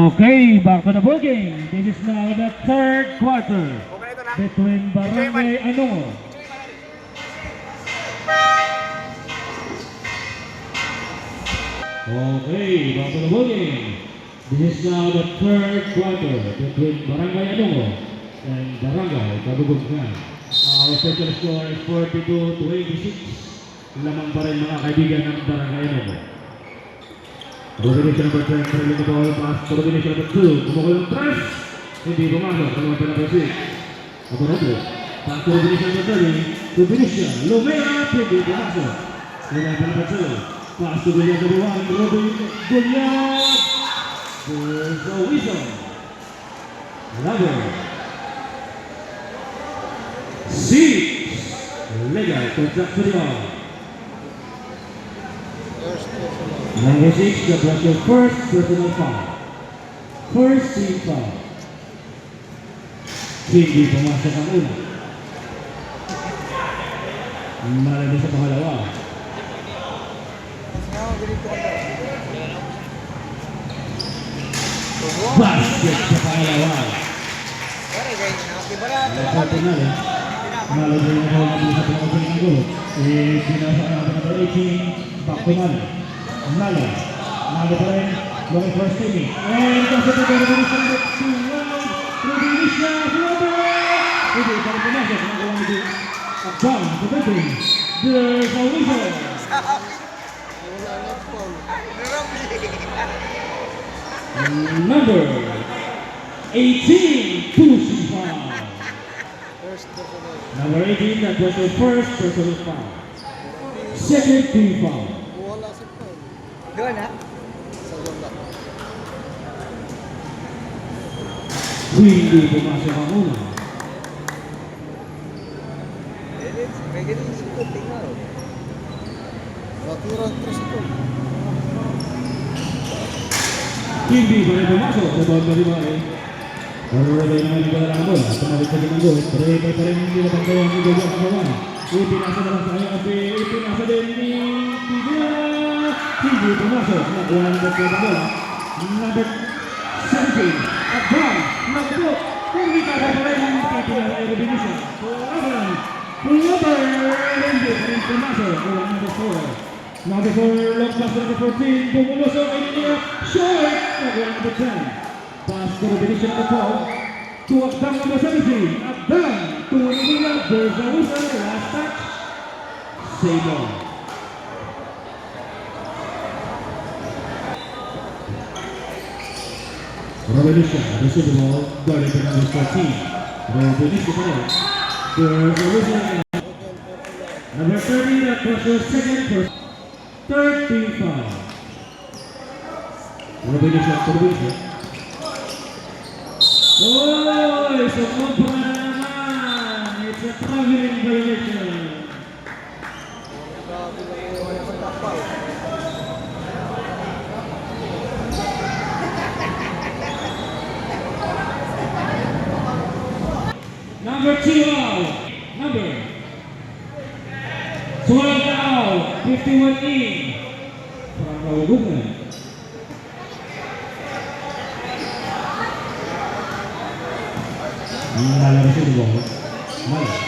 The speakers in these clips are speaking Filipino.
Okay, back to the ball game. This is now the third quarter between Barangay Anongo. Okay, back to the ball game. This is now the third quarter between Barangay Anongo and Barangay Kabugugnan. Our total score is 42-86. Lamang pa rin mga kaibigan ng Barangay Anongo. Combination number 10, trailing the ball, pass to combination number 2, kumukul ng press, hindi pumasok, naman pa number 6. Aborobo, pass to combination number 30, to Benicia, Lumea, hindi pumasok. Naman pa number 2, pass to Gulyat number 1, Robin, Gulyat, there's a whistle. Rubber. 6, legal, contact to the ball. Number 6, that was your first personal foul. First team foul. Hindi pumasok ang una. Malami sa pangalawa. Basket sa pangalawa. Malapit na rin. Malami na rin sa pangalawa ng gulo. Pinasa na number 18, back to Mali. Nalo pa rin, long first teaming. And kasi ito na rin sa number 2, Rubinisha, Flubber! Hindi pa rin pumasok, nagawa nito at down to bedroom. There's a whistle. Number 18, pushing foul. Number 18, that was the first personal foul. Second team foul. Doon ha? Hindi pumasok ang una. May ganun sa puting nga. Natira 3 seconds. Hindi pa rin pumasok sa bawang Marimari. Marurabay naman yung wala ng bola. Tumalik sa ginang goal. Pero ipay pa rin hindi na pang gawang yung gawang kasawan. Ipinasa na lang sa kanyang api. Ipinasa din ni Tigna. Hindi pumasok. Nakuha ng ba't ng bola. Number 17. At Brown. Nagpulot. Hindi ka pa rin ang kapila ng Erebinition. Flubber. Hindi pa rin pumasok. Kulang number 4. Number 4, long pass number 14, bumulusok ay niya, short, nakuha number 10. Pass to Erebinition number 12, to Akdang number 17, Akdang, to Manila, there's a whistle, last touch, save on. Erebinition, receive the ball, guarded by number 14, Erebinition pa rin, there's a whistle, number 30, that was your second first. 35. Erebinition to Erebinition. Oh, it's a bump naman. It's a traveling violation. Number 2 out. Number 12 out. 51 in. Parang nawagog na. Lalaro siya ni Bongo. Mala.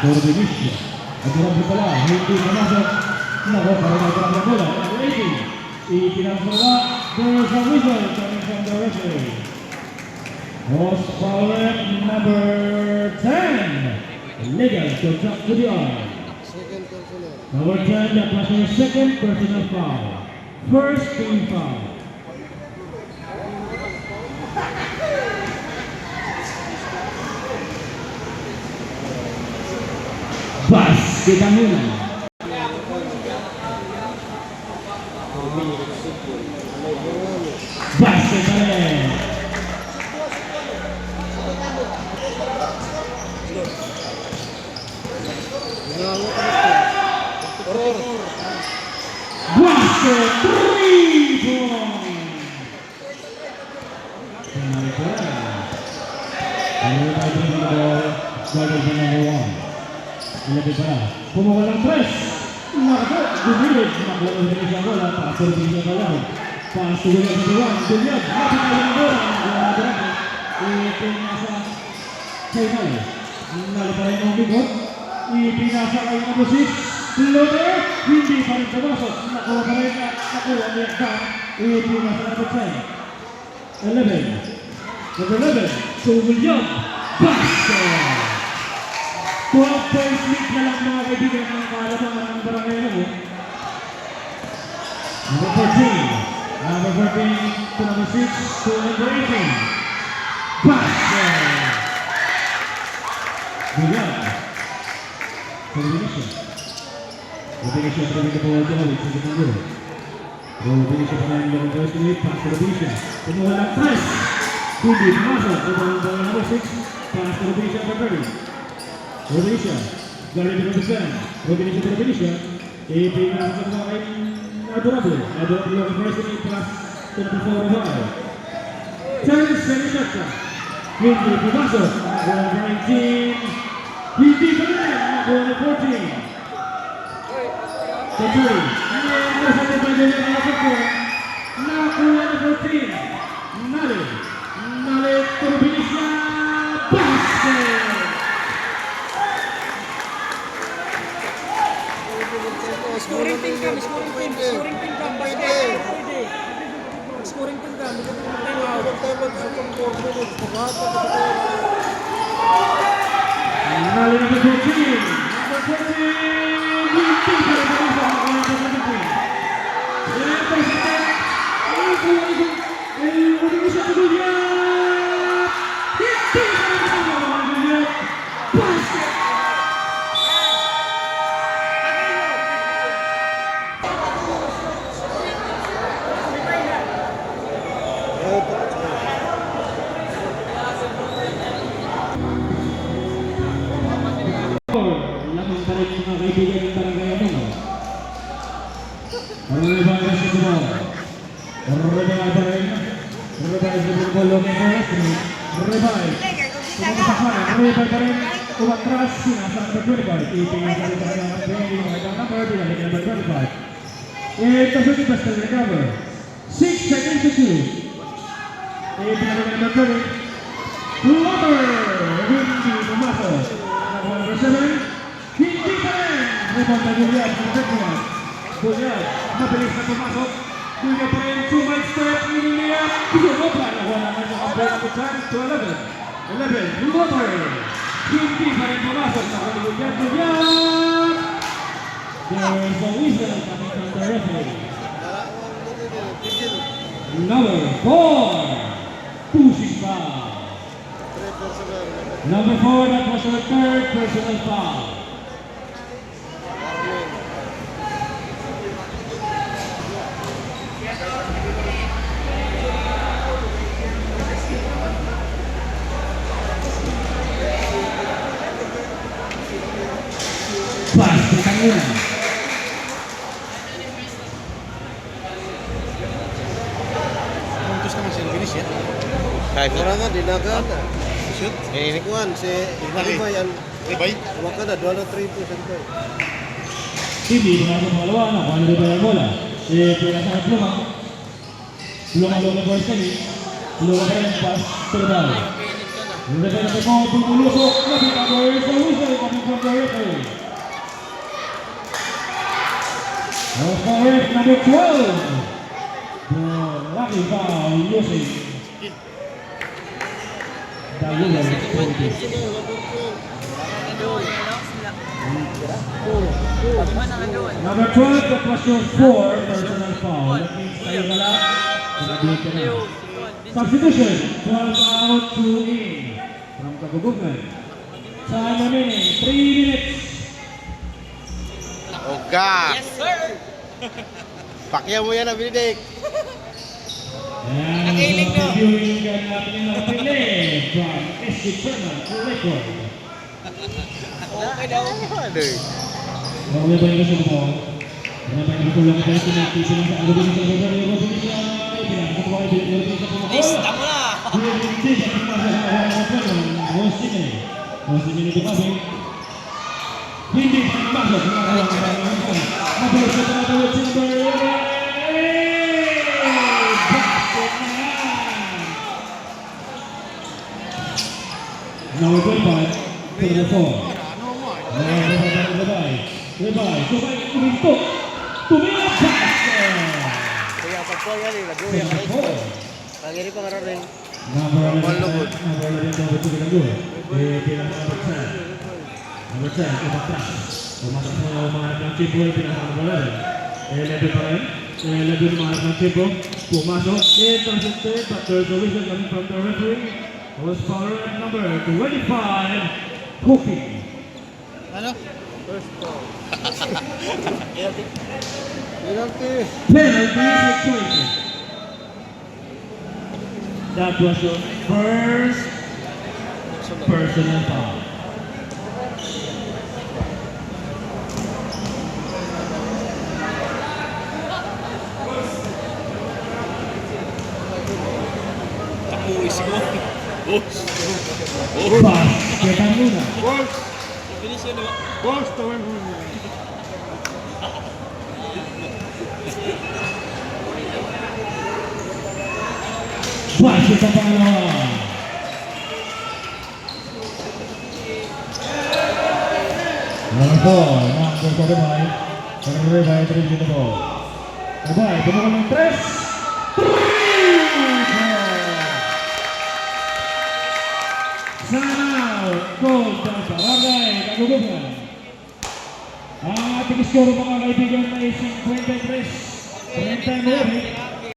Erebinition. At marami pala. Hindi pumasok. Nako, parang nagkarang na bola. Rating. Ipinagsawa. There's a whistle coming from the referee. Most foul number 10. Legal contact to the arm. Number 10, that was your second personal foul. First team foul. Basket ang una. Basket pa rin. Basket 3 points. Number 10. Ano yung tayo ng ball? Started by number 1. Ilapit pa na. Pumukal ng press. Nakapot. Gumilid. Nakuha ng siya bola. Pasok din siya ka lang. Pass to William sa Duwan. William, lapit na yung bola. Ipinasa kay Nal. Nal pa rin ang bigot. Ipinasa kay number 6. Floater. Hindi pa rin pumasok. Nakuha pa rin. Nakuha niya ka. Ipinasa number 10. 11. Number 11. So William. Basket! 12 points lead na lang mga kaibigan ng kalabangan ng barangay na mo. Number 14. Number 14 to number 6 to number 18. Basket! William. Combination. Combination para kita bawa jauh di sisi tanggul. Combination pemain yang terus ini pas combination. Semua nak press. Kundi masuk ke dalam bola number 6. Pas combination number 30. Combination. Dari number 10. Combination combination. Ipinasa sa mga kain adorable. Adorable yung first ini pas to number 4. Turns and shot. Hindi pumasok. Bola 19. Hindi pa rin. Bola 14. Kecuali ini satu bagian yang lakukan. Nakuha na 14. Nale Turbinisya basket. Scoring team kami, scoring team kami, basket. Scoring team kami, Nale number 14. Number 14. Lamang pa rin mga kaibigan ng barangay mo. Revise the ball. Revise pa rin. Revise the ball long and Revise. Revise pa rin. Umatras sinasa number 25. Ipingan sa rin sa kanyang number 25. Number 25. Ito sa kita sa recover. 6 seconds to shoot. Ipingan sa number 30. Floater. Hindi pumasok. Number 7. Hindi pa rin! Rebound na Julian sa Petruan. Julian, mabilis na pumasok. Julian pa rin, 2 man step, Julian. Pinulopa, nakuha naman yung number of chance to 11. 11, Water. Hindi pa rin pumasok. Nakuha ni Julian. Julian! There's a whistle coming from the referee. Number 4, pushing foul. Number 4, that was her third personal foul. Pas di tangan. Putus naman siya finish ya. Kahit orang kan dinagan na. Shoot. Ini kuan si Ribay ang Ribay. maka na 2-3 po sa Ribay. Hindi pumasok pangalawa. Nakuha ni Ribay ang bola. Pinasa ang pluma. Pluma na boys kami. Pluma pa rin pas to the ball. Ribay na po pumulusok. Lapit ang boys sa whistle coming from the referee. Ref number 12. The lucky foul using Dayulan Philippines. Number 12, that was your 4 personal foul. That means tayo wala. Nag-break ka na. Substitution, 12 out, 2 in. From Kagugugan. Time remaining, 3 minutes. Oga. Yes sir. Pakya mo yan ang Benedict. And reviewing ka natin yung nakapili from SG Sherman Record. Okay daw. Aduh. Wala ba yung gusto mo? Wala ba yung tulong ko sa nagtisi ng sa alubin sa lugar yung gusto niya? Pinakasap ko kayo yung sa pumako. Lista mo na. Hindi siya pinakasap ko ng Hosting. Hosting yung ito kami. Hindi siya pinakasap ng mga kawang kawang kawang. Mabilis na pinatawid si number 11. Number 25, to the 4. Ano mo eh? Rebay, kuminto. Tumilap pass. Kaya pagpo yan eh, lago To yan. the 4. Pagiri pa nga rin. Number 11, Malugod. number 11, number 2 Bilanggo. Number 10. Number 10, umatras. Umatras na umahanap ng Chibo, pinasa number 11. 11 pa rin. 11 umahanap ng Chibo. Pumasok, intercepted, but there's a whistle coming from the referee. Was power at number 25, Cookie. Ano? Penalty situation. That was your first personal foul. Basketan muna. Basket ang pangalawa. Number 4, number 45. Rebay, 3 dito po. Rebay, bumukal ng 3. 3! Sana, goal para sa Barangay Kagugugan. Ang ating score mga kaibigan ay 53-39.